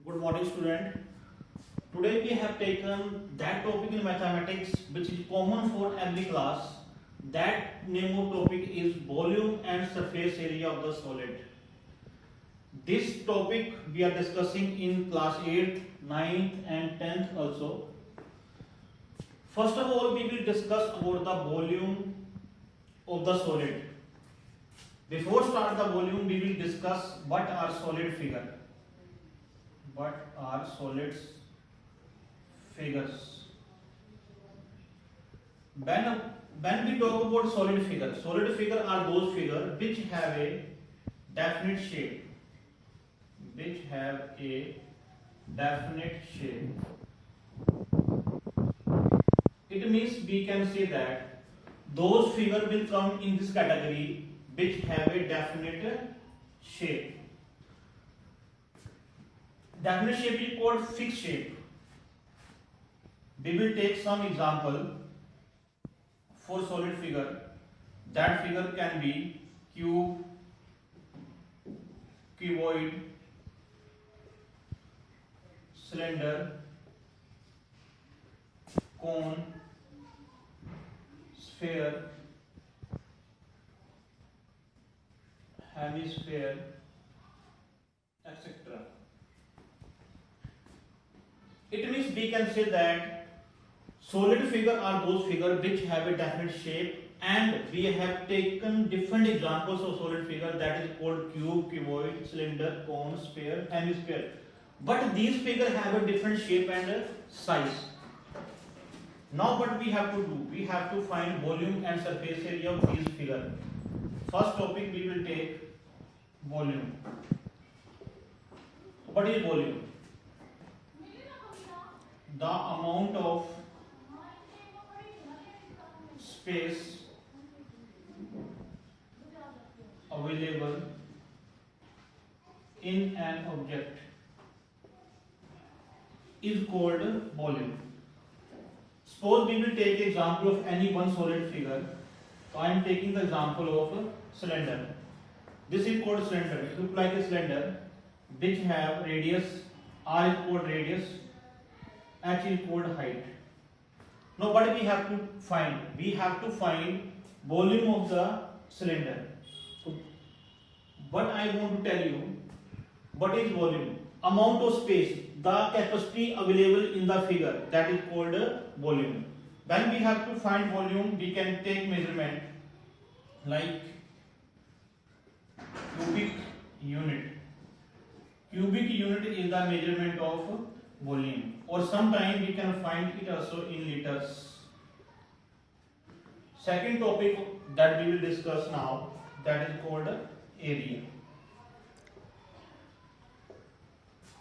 Good morning, student. Today we have taken that topic in mathematics which is common for every class. That name of topic is volume and surface area of the solid. This topic we are discussing in class 8th, 9th and 10th also. First of all, we will discuss about the volume of the solid. Before start the volume, we will discuss what are solid figure. What are solids figures? When we talk about solid figure are those figures which have a definite shape. Which have a definite shape. It means we can say that those figures will come in this category which have a definite shape. Definite shape is called fixed shape. We will take some example for solid figure. That figure can be cube, cuboid, cylinder, cone, sphere, hemisphere, etc. It means we can say that solid figure are those figures which have a definite shape, and we have taken different examples of solid figure, that is called cube, cuboid, cylinder, cone, sphere, hemisphere. But these figures have a different shape and size. Now what we have to do? We have to find volume and surface area of these figures. First topic we will take volume. What is volume? The amount of space available in an object is called volume. Suppose we will take example of any one solid figure. So I am taking the example of a cylinder. This is called cylinder. It looks like a cylinder which have radius. R is called radius. H is called height. Now what we have to find? We have to find volume of the cylinder. So what I want to tell you, what is volume? Amount of space, the capacity available in the figure, that is called volume. When we have to find volume, we can take measurement like cubic unit. Cubic unit is the measurement of volume, or sometimes we can find it also in liters. Second topic that we will discuss now, that is called area.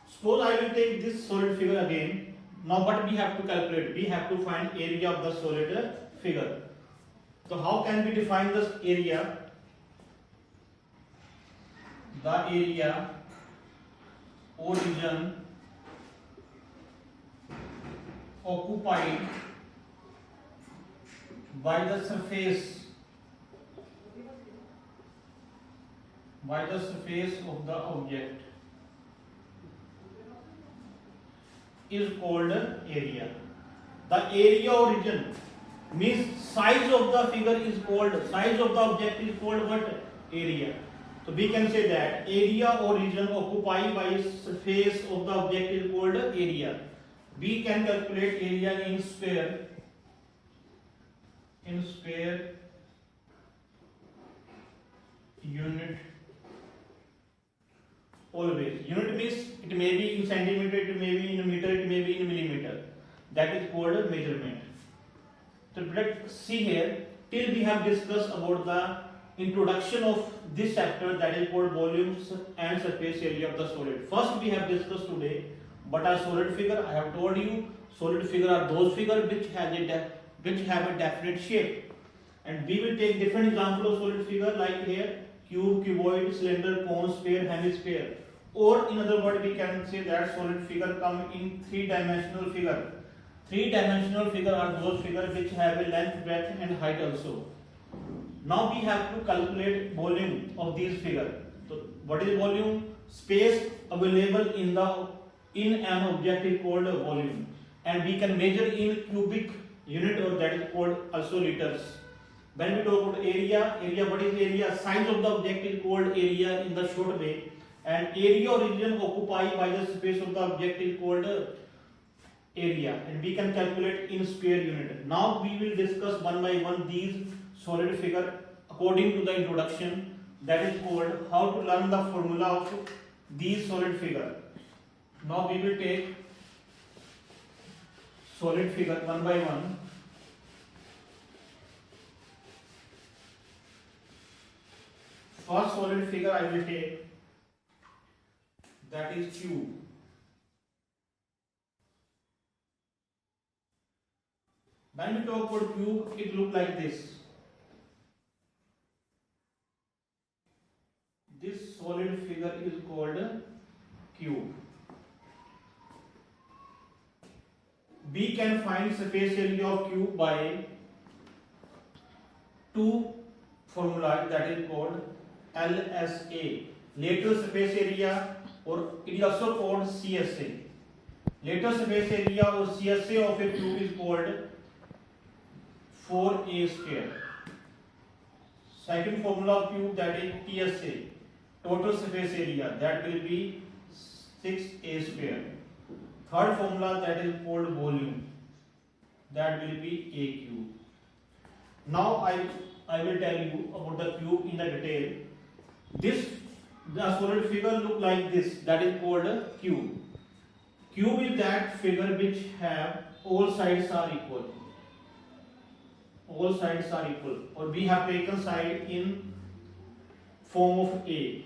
Suppose I will take this solid figure again. Now what we have to calculate? We have to find area of the solid figure. So how can we define this area? The area origin occupied by the surface of the object is called area. The area origin means size of the figure is called, size of the object is called what? Area. So we can say that area origin occupied by surface of the object is called area. We can calculate area in square. Unit. Always. Unit means it may be in centimeter, it may be in meter, it may be in millimeter. That is called measurement. So let's see here, till we have discussed about the introduction of this chapter, that is called volumes and surface area of the solid. First we have discussed today what are solid figure. I have told you solid figure are those figures which have a definite shape, and we will take different examples of solid figure like here cube, cuboid, cylinder, cone, sphere, hemisphere. Or in other words, we can say that solid figure come in three-dimensional figure. Three-dimensional figure are those figures which have a length, breadth and height also. Now we have to calculate volume of these figures. So what is volume? Space available in an object is called volume, and we can measure in cubic unit, or that is called also liters. When we talk about area, what is area? Size of the object is called area in the short way, and area or region occupied by the space of the object is called area, and we can calculate in square unit. Now we will discuss one by one these solid figure according to the introduction, that is called how to learn the formula of these solid figure. Now we will take solid figure one by one. First solid figure I will take, that is cube. When we talk about cube, it looks like this. This solid figure is called cube. We can find surface area of cube by two formulas, that is called LSA, lateral surface area, or it is also called CSA. Lateral surface area or CSA of a cube is called 4a square. Second formula of cube, that is TSA, total surface area, that will be 6a square. Third formula, that is called volume, that will be a cube. Now I will tell you about the cube in the detail. The solid figure look like this, that is called a cube. Cube is that figure which have all sides are equal. All sides are equal, or we have taken side in form of A.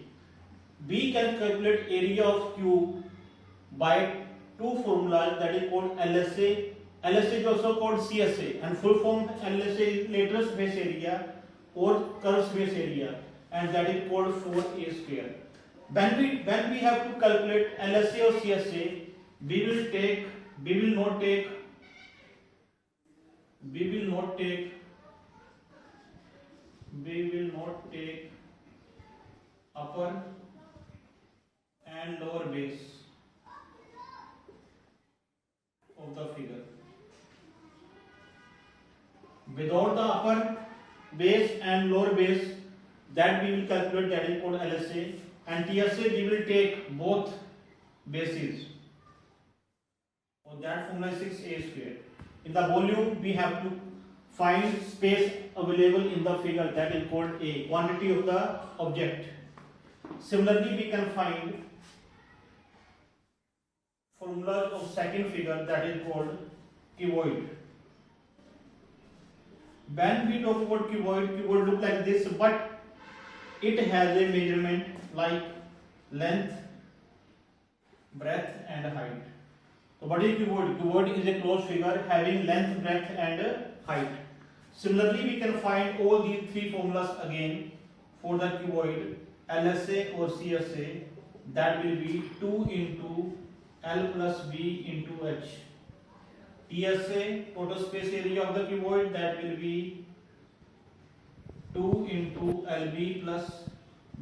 We can calculate area of cube by two formulas, that is called LSA. LSA is also called CSA, and full form LSA is lateral surface area or curved surface area, and that is called 4a square. When we have to calculate LSA or CSA, we will not take upper and lower base of the figure. Without the upper base and lower base, that we will calculate, that is called LSA, and TSA we will take both bases. So that formula is 6a square. In the volume, we have to find space available in the figure, that is called A, quantity of the object. Similarly, we can find formula of second figure, that is called cuboid. When we talk about cuboid look like this, but it has a measurement like length, breadth and height. So what is cuboid? Cuboid is a closed figure having length, breadth and height. Similarly, we can find all these three formulas again for the cuboid, LSA or CSA, that will be 2 into L plus B into H. TSA, total space area of the cuboid, that will be 2 into LB plus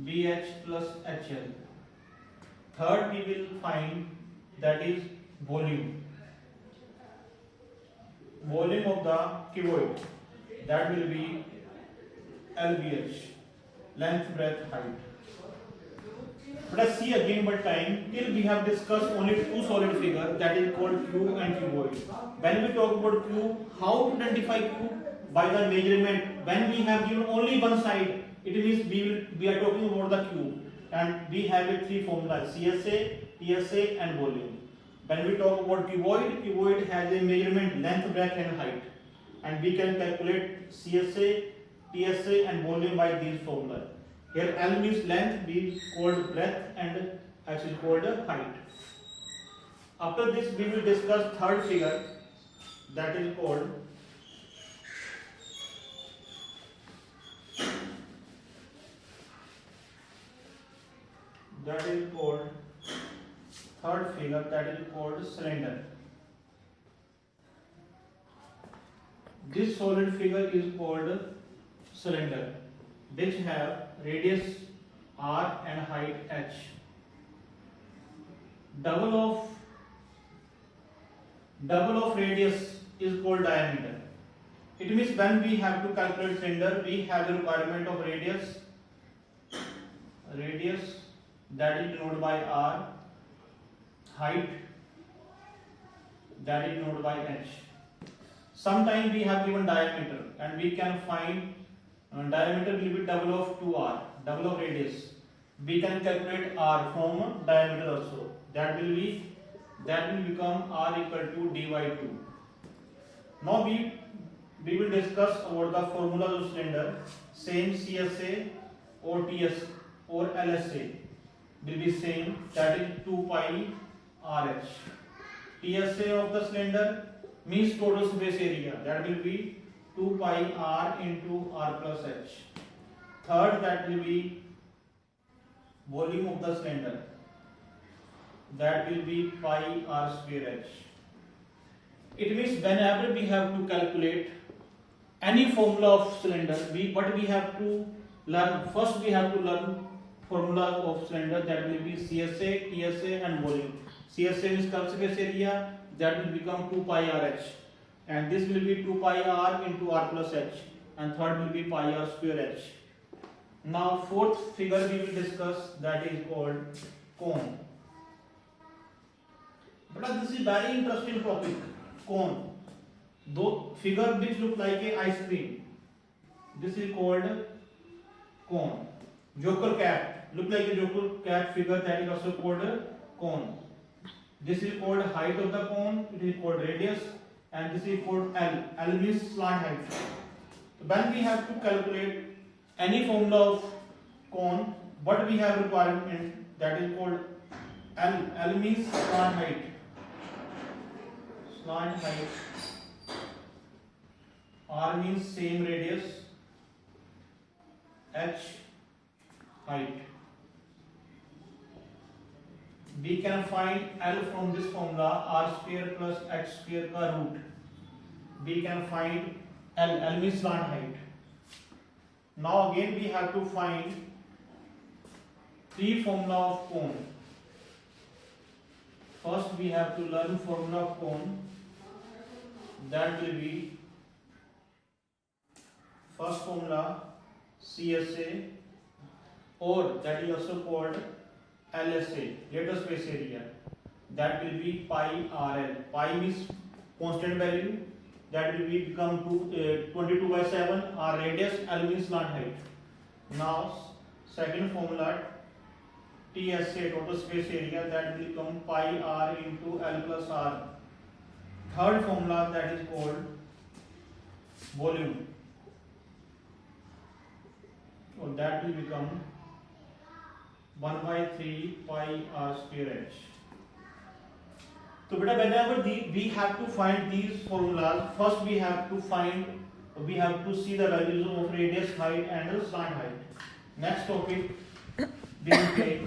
BH plus HL. Third, we will find, that is volume. Volume of the cuboid, that will be LBH, length, breadth, height. Let us see again by time, till we have discussed only two solid figures, that is called cube and cuboid. When we talk about cube, how to identify cube? By the measurement. When we have given only one side, it means we are talking about the cube, and we have a three formulas, CSA, TSA and volume. When we talk about cuboid has a measurement length, breadth and height, and we can calculate CSA, TSA and volume by these formulas. Here L means length, B is called breadth and H is called height. After this we will discuss third figure, that is called third figure, that is called cylinder. This solid figure is called cylinder, which have radius R and height H. Double of double of radius is called diameter. It means when we have to calculate cylinder, we have the requirement of radius that is denoted by r, height that is denoted by h. Sometimes we have given diameter and we can find diameter will be double of 2r, double of radius. We can calculate r from diameter also. That will become r equal to d by 2. Now we will discuss about the formula of cylinder. Same CSA or TS or LSA will be same, that is 2 pi RH. TSA of the cylinder means total surface area, that will be 2 pi r into r plus h. Third, that will be volume of the cylinder, that will be pi r square h. It means whenever we have to calculate any formula of cylinder, what we have to learn, first we have to learn formula of cylinder, that will be CSA, TSA and volume. CSA is curved surface area, that will become 2 pi RH, and this will be 2 pi r into r plus h, and third will be pi r square h. Now fourth figure we will discuss, that is called cone. But this is very interesting topic, cone. Though figure which look like a ice cream, this is called cone. Joker cap, look like a joker cap figure, that is also called cone. This is called height of the cone, it is called radius, and this is called L. L means slant height. So when we have to calculate any formula of cone, what we have requirement, that is called L. L means slant height. Slant height. R means same radius. H height. We can find L from this formula, r square plus h square ka root. We can find L. L means slant height. Now again we have to find three formula of cone. First we have to learn formula of cone, that will be first formula CSA, or that is also called LSA, lateral space area, that will be pi RL. Pi means constant value, that will be become 22 by 7, r radius, L means slant height. Now second formula TSA, total space area, that will become pi r into L plus r. Third formula, that is called volume, so that will become 1 by 3 pi r square h. So beta, whenever we have to find these formulas, first we have to see the values of radius, height and slant height. Next topic we will take,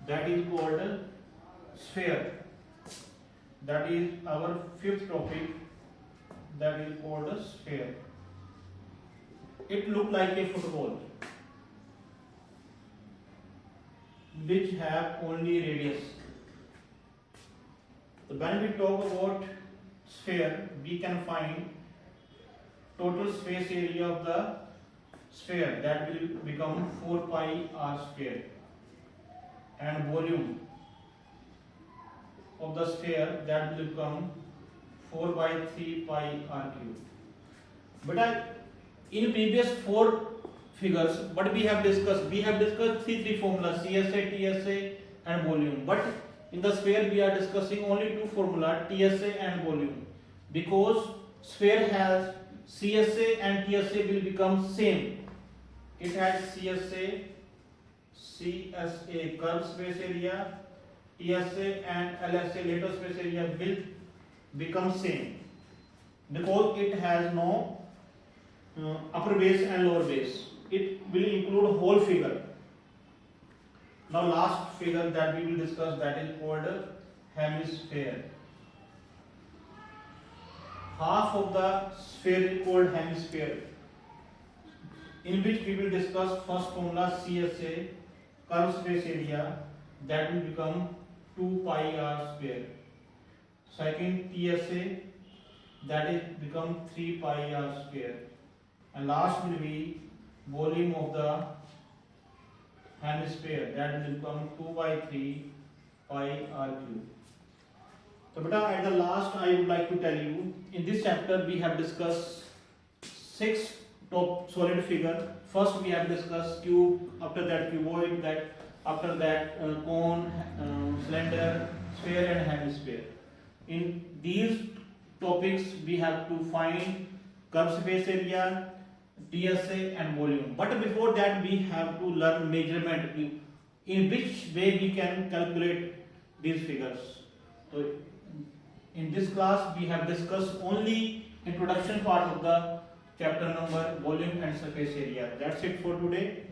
that is called sphere. That is our fifth topic, that is called sphere. It looks like a football which have only radius. So when we talk about sphere, we can find total space area of the sphere, that will become 4 pi r square, and volume of the sphere, that will become 4 by 3 pi r cube. But in previous four figures, what we have discussed three formulas, CSA, TSA and volume. But in the sphere we are discussing only two formula, TSA and volume, because sphere has CSA and TSA will become same. It has CSA curved space area, TSA and LSA lateral space area will become same, because it has no upper base and lower base. It will include whole figure. Now last figure that we will discuss, that is called hemisphere. Half of the sphere is called hemisphere, in which we will discuss first formula CSA, curved space area, that will become 2 pi r square. second TSA, that is become 3 pi r square, and last will be volume of the hemisphere, that will become 2 by 3 pi r cube. So beta, at the last I would like to tell you, in this chapter we have discussed 6 top solid figure. First we have discussed cube, after that cuboid, that after that cone, cylinder, sphere and hemisphere. In these topics we have to find curved surface area, TSA and volume. But before that we have to learn measurement, in which way we can calculate these figures. So in this class we have discussed only introduction part of the chapter number volume and surface area. That's it for today.